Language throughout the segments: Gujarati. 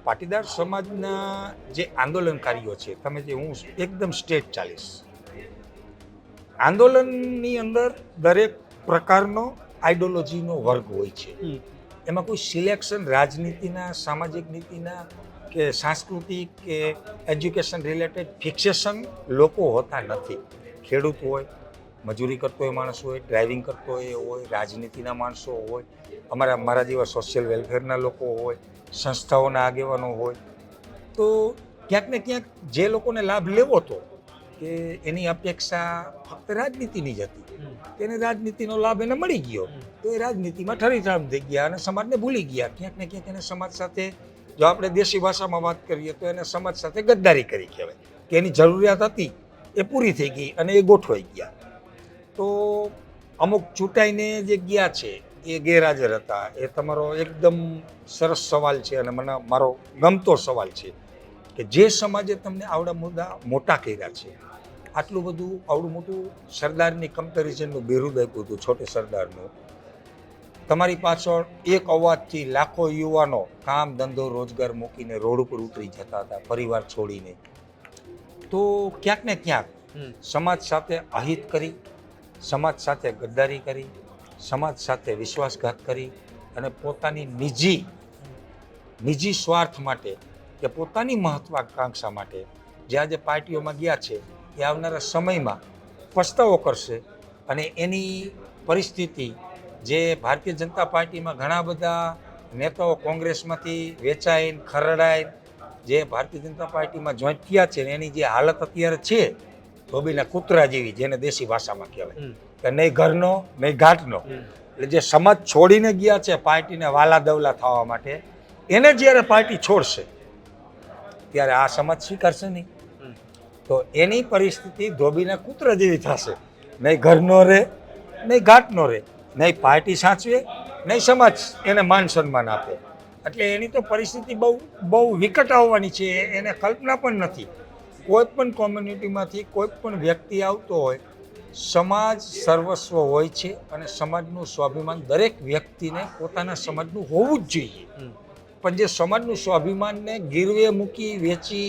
પાટીદાર સમાજના જે આંદોલનકારીઓ છે, તમે જે હું એકદમ સ્ટેટ ચાલીશ, આંદોલનની અંદર દરેક પ્રકારનો આઈડિયોલોજીનો વર્ગ હોય છે. એમાં કોઈ સિલેક્શન રાજનીતિના, સામાજિક નીતિના કે સાંસ્કૃતિક કે એજ્યુકેશન રિલેટેડ ફિક્સેશન લોકો હોતા નથી. ખેડૂત હોય, મજૂરી કરતો હોય માણસ હોય, ડ્રાઇવિંગ કરતો હોય, રાજનીતિના માણસો હોય, મારા જેવા સોશિયલ વેલફેરના લોકો હોય, સંસ્થાઓના આગેવાનો હોય. તો ક્યાંક ને ક્યાંક જે લોકોને લાભ લેવો હતો કે એની અપેક્ષા ફક્ત રાજનીતિની જ હતી, તેને રાજનીતિનો લાભ એને મળી ગયો, તો એ રાજનીતિમાં ઠરીઠામ થઈ ગયા અને સમાજને ભૂલી ગયા. ક્યાંક ને ક્યાંક એને સમાજ સાથે, જો આપણે દેશી ભાષામાં વાત કરીએ તો એને સમાજ સાથે ગદ્દારી કરી કહેવાય, કે એની જરૂરિયાત હતી એ પૂરી થઈ ગઈ અને એ ગોઠવાઈ ગયા. તો અમુક ચૂંટાઈને જે ગયા છે એ ગેરહાજર હતા. એ તમારો એકદમ સરસ સવાલ છે અને મને મારો ગમતો સવાલ છે કે જે સમાજે તમને આવડા મુદ્દા મોટા કર્યા છે, આટલું બધું આવડું મોટું સરદારની કમ્પેરિઝનનું બિરુદ આપ્યું હતું, છોટે સરદારનું. તમારી પાછળ એક અવાજથી લાખો યુવાનો કામ ધંધો રોજગાર મૂકીને રોડ ઉપર ઉતરી જતા હતા, પરિવાર છોડીને. તો ક્યાંક ને ક્યાંક સમાજ સાથે અહિત કરી, સમાજ સાથે ગદ્દારી કરી, સમાજ સાથે વિશ્વાસઘાત કરી અને પોતાની નિજી સ્વાર્થ માટે કે પોતાની મહત્વાકાંક્ષા માટે જે આજે પાર્ટીઓમાં ગયા છે એ આવનારા સમયમાં પસ્તાવો કરશે. અને એની પરિસ્થિતિ જે ભારતીય જનતા પાર્ટીમાં ઘણા બધા નેતાઓ કોંગ્રેસમાંથી વેચાઈને ખરડાઈને જે ભારતીય જનતા પાર્ટીમાં જોઈન્ટ થયા છે ને એની જે હાલત અત્યારે છે ધોબીના કૂતરા જેવી, જેને દેશી ભાષામાં કહેવાય કે નહીં ઘરનો નહીં ઘાટનો. એટલે જે સમાજ છોડીને ગયા છે પાર્ટીને વાલા દવલા થવા માટે, એને જ્યારે પાર્ટી છોડશે ત્યારે આ સમાજ સ્વીકારશે નહીં. તો એની પરિસ્થિતિ ધોબીના કૂતરા જેવી થશે. નહીં ઘરનો રહે, નહીં ઘાટનો રહે, નહીં પાર્ટી સાચવે, નહીં સમાજ એને માન સન્માન આપે. એટલે એની તો પરિસ્થિતિ બહુ વિકટ આવવાની છે, એને કલ્પના પણ નથી. કોઈ પણ કોમ્યુનિટીમાંથી કોઈ પણ વ્યક્તિ આવતો હોય, સમાજ સર્વસ્વ હોય છે અને સમાજનું સ્વાભિમાન દરેક વ્યક્તિને પોતાના સમાજનું હોવું જ જોઈએ. પણ જે સમાજનું સ્વાભિમાનને ગીરવે મૂકી વેચી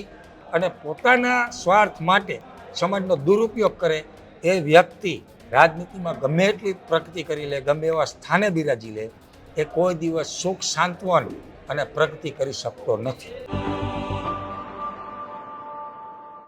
અને પોતાના સ્વાર્થ માટે સમાજનો દુરુપયોગ કરે એ વ્યક્તિ રાજનીતિમાં ગમે એટલી પ્રગતિ કરી લે, ગમે એવા સ્થાને બિરાજી લે, એ કોઈ દિવસ સુખ સાંત્વન અને પ્રગતિ કરી શકતો નથી.